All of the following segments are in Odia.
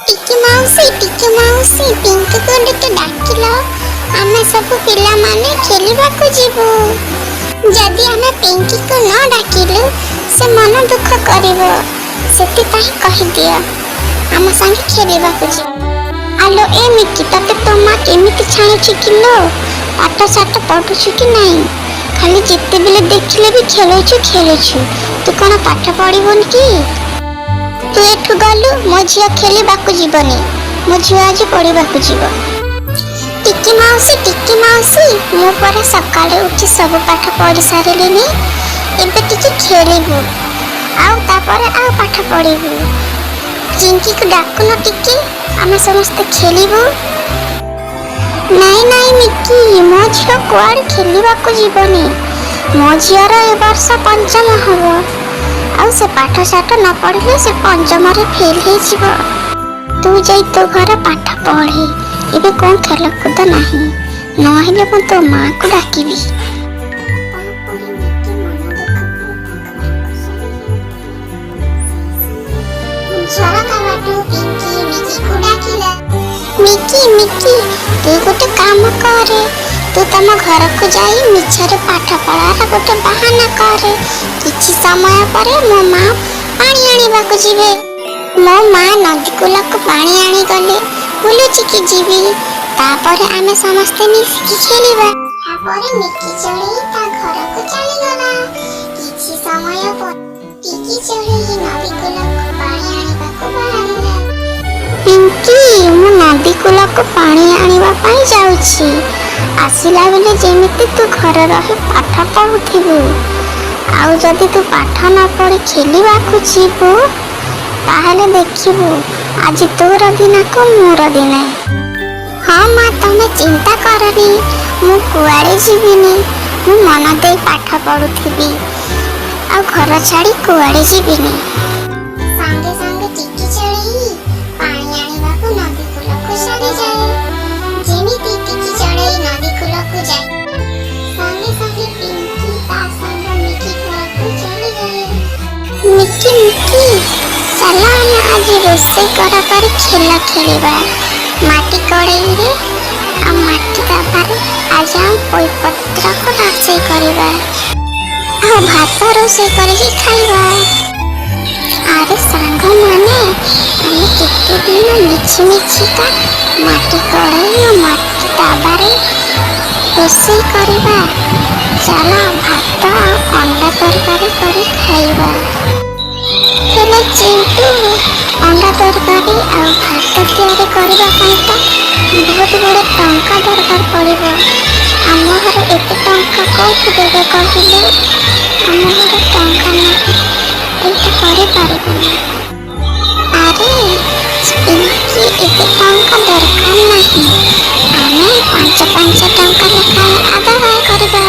ଟିକେ ମାଉସୀ ପିଙ୍କୁ ଟିକେ ଡାକିଲ, ଆମେ ସବୁ ପିଲାମାନେ ଖେଳିବାକୁ ଯିବୁ। ଯଦି ଆମେ ପିଙ୍କିକୁ ନ ଡାକିଲୁ ସେ ମନ ଦୁଃଖ କରିବ, ସେଥିପାଇଁ କହିଦିଅ ଆମ ସାଙ୍ଗେ ଖେଳିବାକୁ ଯିବୁ। ଆଲୋ ଏ ମିକି, ତତେ ତୋ ମା କେମିତି ଛାଣୁଛି କିଲୋ? ପାଠ ସାଠ ପଢୁଛୁ କି ନାହିଁ? ଖାଲି ଯେତେବେଳେ ଦେଖିଲେ ବି ଖେଳୁଛୁ। ତୁ କ'ଣ ପାଠ ପଢିବୁନି କି? ତୁ ଏଠୁ ଗଲୁ, ମୋ ଝିଅ ଖେଳିବାକୁ ଯିବନି, ମୋ ଝିଅ ଆଜି ପଢିବାକୁ ଯିବ। ଟିକି ମାଉସୀ, ମୁଁ ପରା ସକାଳେ ଉଠି ସବୁ ପାଠ ପଢି ସାରିଲିନି, ଏବେ ଟିକେ ଖେଳିବୁ, ଆଉ ତାପରେ ଆଉ ପାଠ ପଢିବୁ। ଚିଙ୍କିକୁ ଡାକୁନ ଟିକେ, ଆମେ ସମସ୍ତେ ଖେଳିବୁ। ନାଇଁ ମିକି, ମୋ ଝିଅ କୁଆଡ଼େ ଖେଳିବାକୁ ଯିବନି। ମୋ ଝିଅର ଏ ବର୍ଷ ପଞ୍ଚମ ହବ, ଆଉ ସେ ପାଠ ସାଠ ନ ପଢିଲେ ସେ ପଞ୍ଚମରେ ଫେଲ୍ ହେଇଯିବ। ତୁ ଯାଇ ତୋ ଘର ପାଠ ପଢେ, ଏବେ କ'ଣ ଖେଳକୁଦ ନାହିଁ, ନହେଲେ ମୁଁ ତୋ ମାଆକୁ ଡାକିବି। ମିକି, ତୁ ଗୋଟେ କାମ କରେ, ତୁ ତମ ଘରକୁ ଯାଇ ମିଛରେ ପାଠ ପଢ଼ାର ଗୋଟେ ବାହାନା କରେ। କିଛି ସମୟ ପରେ ମୋ ମା ପାଣି ଆଣିବାକୁ ଯିବେ। ମୋ ମା ନଦୀ କୂଳକୁ ପାଣି ଆଣିଗଲେ ବୁଲୁଚିକି ଯିବି, ତାପରେ ଆମେ ସମସ୍ତେ ମିଶିକି ଖେଳିବା। ତାପରେ ମିକି ଚଢ଼େଇ ତା ଘରକୁ ଚାଲିଗଲା। କିଛି ସମୟ ପରେ ଟିକି ଚଢ଼େଇ ନଦୀ କୂଳକୁ ପାଣି ଆଣିବାକୁ ବାହାରିଲା। ପିଙ୍କି, ମୁଁ ନଦୀ କୂଳକୁ ପାଣି ଆଣିବା ପାଇଁ ଯାଉଛି, ଆସିଲା ବେଳେ ଯେମିତି ତୁ ଘରେ ରହି ପାଠ ପଢୁଥିବୁ, ଆଉ ଯଦି ତୁ ପାଠ ନ ପଢି ଖେଳିବାକୁ ଯିବୁ ତାହେଲେ ଦେଖିବୁ ଆଜି ତୋର ଦିନକୁ ମୋର ଦିନେ। ହଁ ମା, ତମେ ଚିନ୍ତା କରନି, ମୁଁ କୁଆଡ଼େ ଯିବିନି, ମୁଁ ମନ ଦେଇ ପାଠ ପଢୁଥିବି, ଆଉ ଘର ଛାଡ଼ି କୁଆଡ଼େ ଯିବିନି। ସାଙ୍ଗେ ସାଙ୍ଗେ ଟିକି ଚଢ଼େଇ ପାଣି ଆଣିବାକୁ ନଦୀ କୂଳକୁ ଚାଲିଯାଏ। ଯେମିତି ଟିକି ଚଢ଼େଇ ନଦୀ କୂଳକୁ ଯାଏ, ସାଙ୍ଗେ ସାଙ୍ଗେ ପିଙ୍କି ତା ସାଙ୍ଗ ମିକି ଘରକୁ ଚାଲିଯାଏ। ମିକି, ଚାଲ ଆମେ ଆଜି ରୋଷେଇ କରି ଖେଳିବା। ମାଟି କଡ଼େଇରେ ଆଉ ମାଟି ତାୱାରେ ଆଜି ଆମେ ପୋଇପତ୍ରକୁ ରୋଷେଇ କରିବା, ଆଉ ଭାତ ରୋଷେଇ କରିକି ଖାଇବା। ଆରେ ସାଙ୍ଗମାନେ, ଆମେ କେତେ ଦିନ ମିଛିକା ମାଟି କଡ଼େଇ ଆଉ ମାଟି ତାୱାରେ ରୋଷେଇ କରିବା। ଚାଲ ଭାତ ଆଉ ଅଣ୍ଡା ତରକାରୀ କରି ଖାଇବା। ହେଲେ ଚିଣ୍ଟୁ, ଅଣ୍ଡା ତରକାରୀ ଆଉ ଭାତ ତିଆରି କରିବା ପାଇଁ ତ ବହୁତ ଗୁଡ଼େ ଟଙ୍କା ଦରକାର ପଡ଼ିବ। ଆମ ଘରେ ଏତେ ଟଙ୍କା କେଉଁଠୁ ଦେବେ କହିଲେ? ଆମ ଘରେ ଟଙ୍କା ନାହିଁ, ଏଇଟା କରିପାରିବୁନି। ଆରେ ପିଙ୍କି, ଏତେ ଟଙ୍କା ଦରକାର ନାହିଁ, ଆମେ 5 ଟଙ୍କା ଲେଖାଏଁ ଆଦାୟ କରିବା,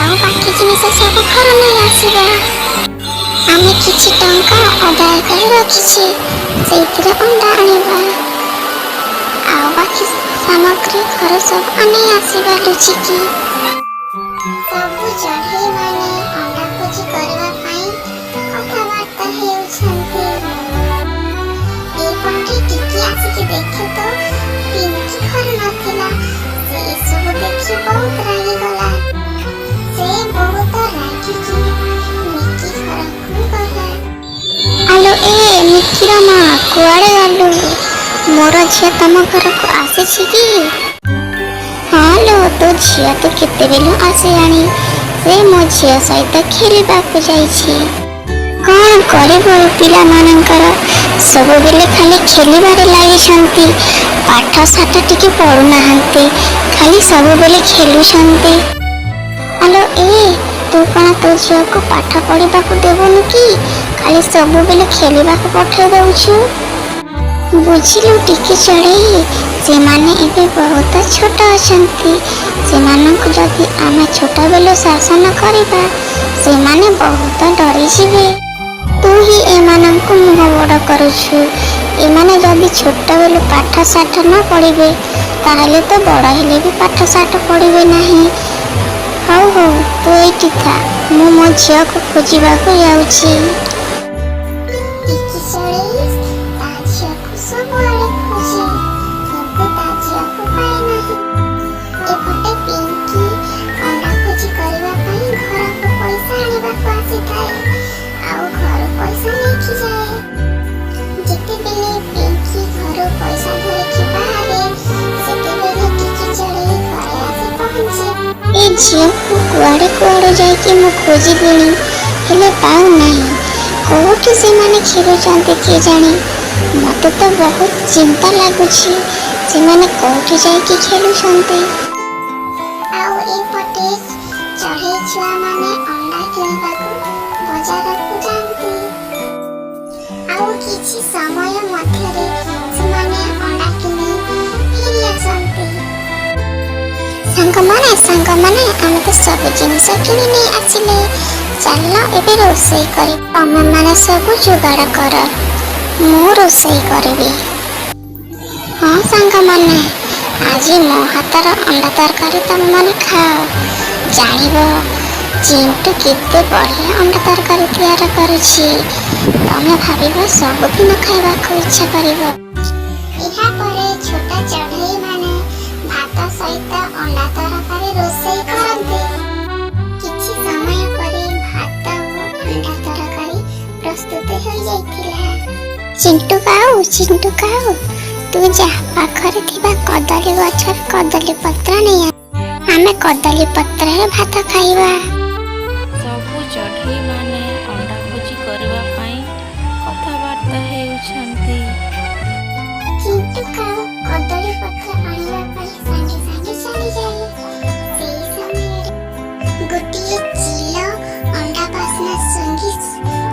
ଆଉ ବାକି ଜିନିଷ ସବୁ ଘରୁ ନେଇ ଆସିବା। ଆମେ କିଛି ଟଙ୍କା ଆଦାୟ କରି ରଖିଛି, ସେଇଥିରେ ଅଣ୍ଡା ଆଣିବା, ଆଉ ବାକି ସାମଗ୍ରୀ ଘରେ ସବୁ ନେଇ ଆସିବା ଲୁଚିକି। ସବୁ ଚଢ଼େଇମାନେ ଅଣ୍ଡା ଭୋଜି କରିବା ପାଇଁ କଥାବାର୍ତ୍ତା ହେଉଛନ୍ତି। ଏପଟେ ଟିକି ଆସିକି ଦେଖେ ତ ପିଙ୍କି ଘରେ ନଥିଲା। ସେ ଏସବୁ ଦେଖି ବହୁତ ରାଗିଗଲା। ସେ ବହୁତ ରାଗିକି ମିକି ଘରକୁ ଗଲା। ଆଲୋ ଏ ମିକିର ମା, କୁଆଡ଼େ ଗଲୁ? ମୋର ଝିଅ ତମ ଘରକୁ ଆସିଛି କି? ହଁ ଲୋ, ତୋ ଝିଅ ତ କେତେବେଳୁ ଆସିଲାଣି, ସେ ମୋ ଝିଅ ସହିତ ଖେଳିବାକୁ ଯାଇଛି। କ'ଣ କରିବ ପିଲାମାନଙ୍କର, ସବୁବେଳେ ଖାଲି ଖେଳିବାରେ ଲାଗିଛନ୍ତି, ପାଠ ସାଠ ଟିକେ ପଢୁନାହାନ୍ତି, ଖାଲି ସବୁବେଳେ ଖେଳୁଛନ୍ତି। ଆଲୋ ଏ, ତୁ କ'ଣ ତୋ ଝିଅକୁ ପାଠ ପଢିବାକୁ ଦେବୁନି କି? ଖାଲି ସବୁବେଳେ ଖେଳିବାକୁ ପଠେଇ ଦେଉଛୁ। ବୁଝିଲୁ ଟିକି ଚଢ଼େଇ, ସେମାନେ ଏବେ ବହୁତ ଛୋଟ ଅଛନ୍ତି, ସେମାନଙ୍କୁ ଯଦି ଆମେ ଛୋଟବେଳୁ ଶାସନ କରିବା ସେମାନେ ବହୁତ ଡରିଯିବେ। ତୁ ହିଁ ଏମାନଙ୍କୁ ମୁହଁ ବଡ଼ କରୁଛୁ। ଏମାନେ ଯଦି ଛୋଟବେଳୁ ପାଠ ସାଠ ନ ପଢ଼ିବେ ତାହେଲେ ତ ବଡ଼ ହେଲେ ବି ପାଠ ସାଠ ପଢ଼ିବେ ନାହିଁ। ହଉ ତୁ ଏଇଠି ଥା, ମୁଁ ମୋ ଝିଅକୁ ଖୋଜିବାକୁ ଯାଉଛି। ଟିକି ଚଢ଼େଇ ତା ଝିଅକୁ ଝିଅକୁ କୁଆଡ଼େ କୁଆଡ଼େ ଯାଇକି ମୁଁ ଖୋଜିଲିଣି, ହେଲେ ପାଉନାହିଁ। କେଉଁଠି ସେମାନେ ଖେଳୁଛନ୍ତି କେଜାଣି? ମୋତେ ତ ବହୁତ ଚିନ୍ତା ଲାଗୁଛି, ସେମାନେ କେଉଁଠି ଯାଇକି ଖେଳୁଛନ୍ତି। ଆଉ ଏପଟେ ଚଢ଼େଇ ଛୁଆମାନେ ଅଣ୍ଡା କିଣିବାକୁ ବଜାରକୁ ଯାଆନ୍ତି। ଆଉ କିଛି ସମୟ ମଧ୍ୟରେ ସେମାନେ ଅଣ୍ଡା କିଣି ଫେରି ଆସନ୍ତି। ସାଙ୍ଗମାନେ ଆମେ ତ ସବୁ ଜିନିଷ କିଣି ନେଇ ଆସିଲେ, ଚାଲ ଏବେ ରୋଷେଇ କରି। ତମେମାନେ ସବୁ ଯୋଗାଡ଼ କର, ମୁଁ ରୋଷେଇ କରିବି। ହଁ ସାଙ୍ଗମାନେ, ଆଜି ମୋ ହାତର ଅଣ୍ଡା ତରକାରୀ ତମେମାନେ ଖାଅ। ଜାଣିବ ଚିଣ୍ଟୁ କେତେ ବଢ଼ିଆ ଅଣ୍ଡା ତରକାରୀ ତିଆରି କରୁଛି। ତମେ ଭାବିବ ସବୁଦିନ ଖାଇବାକୁ ଇଚ୍ଛା କରିବ। ଏହାପରେ ଛୋଟ ଚଢ଼େଇମାନେ ଭାତ ସହିତ ଅଣ୍ଡା ତରକାରୀ ରୋଷେଇ କରନ୍ତି। କିଛି ସମୟ ପରେ ଭାତ ଓ ଅଣ୍ଡା ତରକାରୀ ପ୍ରସ୍ତୁତ ହୋଇଯାଇଥିଲା। ଚିଣ୍ଟୁ କାଉ, ତୁ ଯାହା ପାଖରେ ଥିବା କଦଳୀ ଗଛର କଦଳୀ ପତ୍ର ନେଇ ଆ। ଆମେ କଦଳୀ ପତ୍ରରେ ଭାତ ଖାଇବା। ସବୁ ଚଢ଼େଇମାନେ ଅଣ୍ଡା ଭୋଜି କରିବା ପାଇଁ କଥାବାର୍ତ୍ତା ହେଉଛନ୍ତି। ଚିଣ୍ଟୁ କାଉ କଦଳୀ ପତ୍ର ଆଣିବା ପାଇଁ ସାଙ୍ଗେ ସାଙ୍ଗେ ଚାଲିଯାଏ। ସେହି ସମୟରେ ଗୋଟିଏ ଚିଲ ଅଣ୍ଡା ବାସ୍ନା ଶୁଙ୍ଘି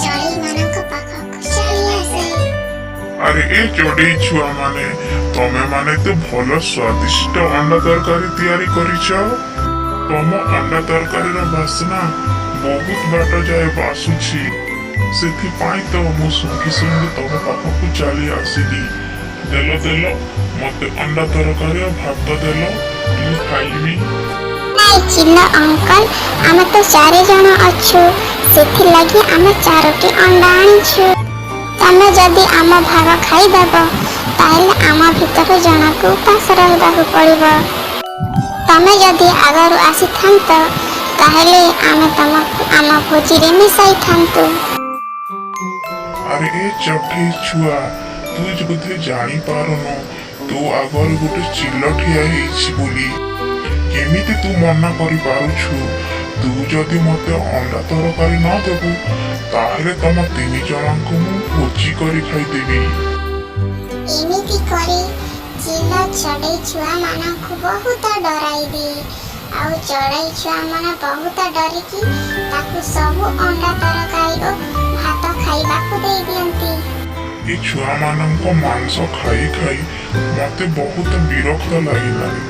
ଚଢ଼େଇମାନଙ୍କ ପାଖକୁ ଚାଲି ଆସେ। ଆରେ ଏ ଚଢ଼େଇ ଛୁଆମାନେ, ତମେମାନେ ତ ଭଲ ସ୍ୱାଦିଷ୍ଟ ଅଣ୍ଡା ତରକାରୀ ତିଆରି କରିଛ। ତମ ଅଣ୍ଡା ତରକାରୀର ବାସ୍ନା ବହୁତ ବାଟ ଯାଏ ବାସୁଛି। ସେଥିପାଇଁ ତ ମୁଁ ଶୁଙ୍ଘି ଶୁଙ୍ଘି ତମ ପାଖକୁ ଚାଲି ଆସିଲି। ଦେଲ ମତେ ଅଣ୍ଡା ତରକାରୀ ଆଉ ଭାତ ଦେଲ, ମୁଁ ଖାଇବି। ନାଇଁ ଚିଲ ଅଙ୍କଲ, ଆମେ ତ 4 ଜଣ ଅଛୁ, ସେଥିଲାଗି ଆମେ 4ଟି ଅଣ୍ଡା ଆଣିଛୁ। ତମେ ଯଦି ଆମ ଭାଗ ଖାଇଦେବ, ତାହେଲେ ଆମ ଭିତରୁ ଜଣକୁ ଉପାସ ରହିବାକୁ ପଡ଼ିବ। ତମେ ଯଦି ଆଗରୁ ଆସିଥାନ୍ତ, ତାହେଲେ ଆମେ ତମକୁ ଆମ ଭୋଜିରେ ମିଶାଇଥାନ୍ତୁ। ଆରେ ଏ ଚଢ଼େଇ ଛୁଆ, ତୁ ବୋଧେ ଜାଣିପାରୁନୁ ତୋ ଆଗରେ ଗୋଟେ ଚିଲ ଠିଆ ହେଇଛି ବୋଲି। କେମିତି ତୁ ମନା କରିପାରୁଛୁ? ତୁ ଯଦି ମତେ ଅଣ୍ଡା ତରକାରୀ ନ ଦେବୁ, ତାହେଲେ ତମ 3 ଜଣଙ୍କୁ ମୁଁ ଭୋଜି କରି ଖାଇଦେବି। ଏମିତି କରି ଚିଲ ଚଢ଼େଇ ଛୁଆମାନଙ୍କୁ ବହୁତ ଡରାଇ ଦିଏ। ଆଉ ଚଢ଼େଇ ଛୁଆମାନେ ବହୁତ ଡରିକି ତାକୁ ସବୁ ଅଣ୍ଡା ତରକାରୀ ଓ ଭାତ ଖାଇବାକୁ ଦେଇ ଦିଅନ୍ତି। ଏ ଛୁଆମାନଙ୍କ ମାଂସ ଖାଇ ଖାଇ ମତେ ବହୁତ ବିରକ୍ତ ଲାଗିଲାଣି।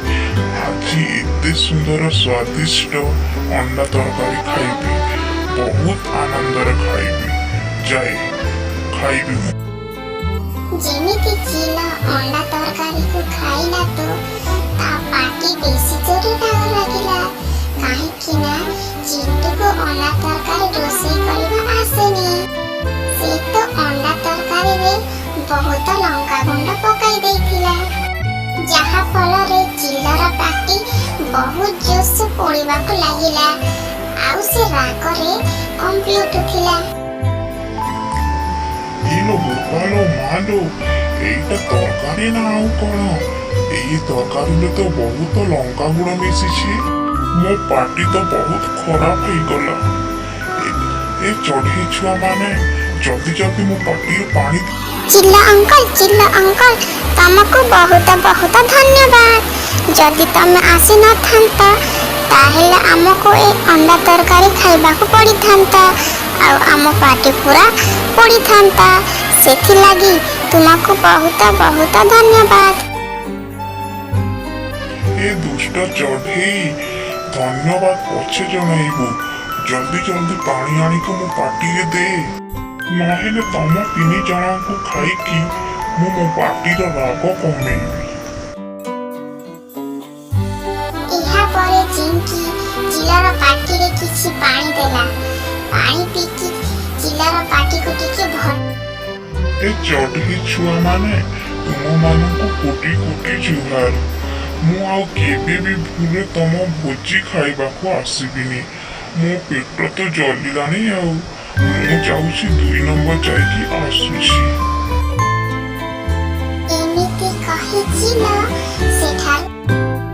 ଆଜି ଏତେ ସୁନ୍ଦର ସ୍ୱାଦିଷ୍ଟ ଅଣ୍ଡା ତରକାରୀ ଖାଇବି, ବହୁତ ଆନନ୍ଦରେ ଖାଇବି। ଯାଏ ଖାଇବି ମୁଁ। ଯେମିତି ଚିଲ ଅଣ୍ଡା ତରକାରୀକୁ ଖାଇଲା ତ ତା ପାଟି ବେଶୀ ଜୋରେ ରାଗ ଲାଗିଲା। କାହିଁକି ନା ଚିଣ୍ଟୁକୁ ଅଣ୍ଡା ତରକାରୀ ରୋଷେଇ କରିବା ଆସେନି। ସେ ତ ଅଣ୍ଡା ତରକାରୀରେ ବହୁତ ଲଙ୍କା ଗୁଣ୍ଡ ପକାଇ ଦେଇଥିଲା, ଯାହା ଫଳରେ ଚିଲର ପାଟି ବହୁତ ଜୋରସେ ପୋଡ଼ିବାକୁ ଲାଗିଲା। ଆଉ ସେ ରାଗରେ କମ୍ପି ଉଠୁଥିଲା। ଇଲୋ ବୋପାଲୋ ମାଲୋ, ଏଇଟା ତରକାରୀ ନା ଆଉ କଣ? ଏଇ ତରକାରୀରେ ତ ବହୁତ ଲଙ୍କା ଗୁଣ୍ଡ ମିଶିଛି। ମୋ ପାଟି ତ ବହୁତ ଖରାପ ହେଇଗଲା। ଏ ଚଢ଼େଇ ଛୁଆମାନେ, ଜଲ୍ଦି ମୋ ପାଟିରେ ପାଣି। ଚିଲ ଅଙ୍କଲ, ତମକୁ ବହୁତ ବହୁତ ଧନ୍ୟବାଦ। ଯଦି ତମେ ଆସିନଥାନ୍ତ, ତାହେଲେ ଆମକୁ ଏ ଅଣ୍ଡା ତରକାରୀ ଖାଇବାକୁ ପଡ଼ିଥାନ୍ତା, ଆଉ ଆମ ପାଟି ପୁରା ପୋଡ଼ିଥାନ୍ତା। ସେଥିଲାଗି ତୁମକୁ ବହୁତ ବହୁତ ଧନ୍ୟବାଦ। ଏ ଦୁଷ୍ଟ ଚଢ଼େଇ, ଧନ୍ୟବାଦ ପଛେ ଜଣାଇବୁ। ଜଲ୍ଦି ପାଣି ଆଣିକି ମୋ ପାଟିରେ ଦେ, ନହେଲେ ତମ 3 ଜଣଙ୍କୁ ଖାଇକି ମୁଁ ମୋ ପାଟିର ରାଗ କମେଇବି। ଏହାପରେ ଚିଙ୍କି ଚିଲର ପାଟିରେ କିଛି ପାଣି ଦେଲା। ପାଣି ପିଇକି ଚିଲର ପାଟିକୁ ଟିକେ ଭଲ। ଏ ଚଢ଼େଇ ଛୁଆମାନେ, ତୁମମାନଙ୍କୁ କୋଟି କୋଟି ଜୁହାର। ମୁଁ ଆଉ କେବେ ବି ଭୁଲରେ ତମ ଭୋଜି ଖାଇବାକୁ ଆସିବିନି। ମୋ ପେଟ ତ ଜଳିଲାଣି, ଆଉ ମୁଁ ଯାଉଛି 2 ନମ୍ବର ଯାଇକି ଆସୁଛି। ଏମିତି କହି ଚିଲ ସେଠାରୁ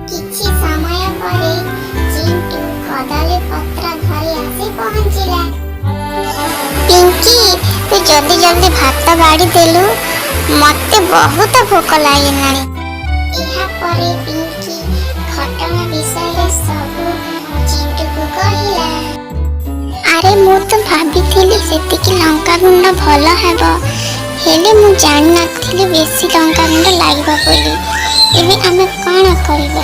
କିଛି ସମୟ ପରେ ଚିଣ୍ଟୁ ପିଙ୍କି ତୁ ଜଲ୍ଦି ଜଲ୍ଦି ଭାତ ବାଢ଼ି ଦେଲୁ, ମତେ ବହୁତ ଭୋକ ଲାଗିଲାଣି। ଏହା ପରେ ପିଙ୍କି ଘଟଣା ବିଷୟରେ ସବୁ ଚିଣ୍ଟୁକୁ କହିଲା। ଆରେ ମୁଁ ତ ଭାବିଥିଲି ସେତିକି ଲଙ୍କାଗୁଣ୍ଡ ଭଲ ହେବ, ହେଲେ ମୁଁ ଜାଣିନଥିଲି ବେଶୀ ଲଙ୍କାଗୁଣ୍ଡ ଲାଗିବ ବୋଲି। ଏବେ ଆମେ କ'ଣ କରିବା?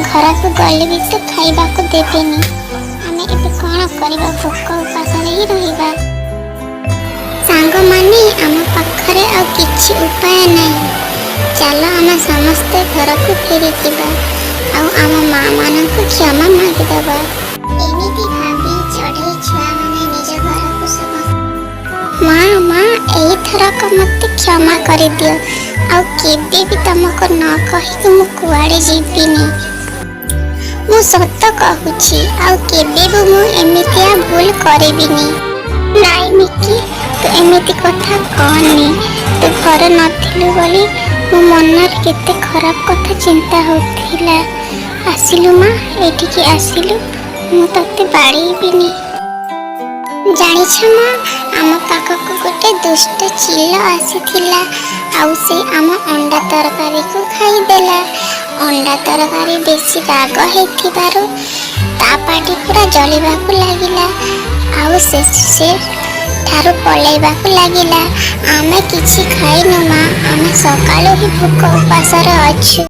ଘରକୁ ଗଲେ ବି ତ ଖାଇବାକୁ ଦେବେନି, ଆମେ ଏବେ କ'ଣ କରିବା? ଭୋକ ଉପାସରେ ହିଁ ରହିବା। ସାଙ୍ଗମାନେ, ଆମ ପାଖରେ ଆଉ କିଛି ଉପାୟ ନାହିଁ। ଚାଲ ଆମେ ସମସ୍ତେ ଘରକୁ ଫେରିଯିବା ଆଉ ଆମ ମା ମାନଙ୍କୁ କ୍ଷମା ମାଗିଦେବା। ଏମିତି ଭାବି ଚଢ଼େଇ ଛୁଆମାନେ ନିଜ ଘରକୁ ମା ଏଇଥରକ ମତେ କ୍ଷମା କରିଦିଅ, ଆଉ କେବେ ବି ତମକୁ ନ କହିକି ମୁଁ କୁଆଡ଼େ ଯିବିନି। ମୁଁ ସତ କହୁଛି, ଆଉ କେବେ ବି ମୁଁ ଏମିତିଆ ଭୁଲ କରିବିନି। ନାଇଁ ମିକି, ତୁ ଏମିତି କଥା କହନି। ତୁ ଘରେ ନଥିଲୁ ବୋଲି ମୋ ମନରେ କେତେ ଖରାପ କଥା ଚିନ୍ତା ହେଉଥିଲା। ଆସିଲୁ ମା, ଏଠିକି ଆସିଲୁ, ମୁଁ ତତେ ବାଡ଼େଇବିନି। ଜାଣିଛ ମା, ଆମ ପାଖକୁ ଗୋଟେ ଦୁଷ୍ଟ ଚିଲ ଆସିଥିଲା, ଆଉ ସେ ଆମ ଅଣ୍ଡା ତରକାରୀକୁ ଖାଇଦେଲା। ଅଣ୍ଡା ତରକାରୀ ବେଶୀ ରାଗ ହେଇଥିବାରୁ ତା ପାଟି ପୁରା ଜଳିବାକୁ ଲାଗିଲା, ଆଉ ସେ ଠାରୁ ପଳେଇବାକୁ ଲାଗିଲା। ଆମେ କିଛି ଖାଇନୁ ମା, ଆମେ ସକାଳୁ ହିଁ ଭୋକ ଉପାସରେ ଅଛୁ।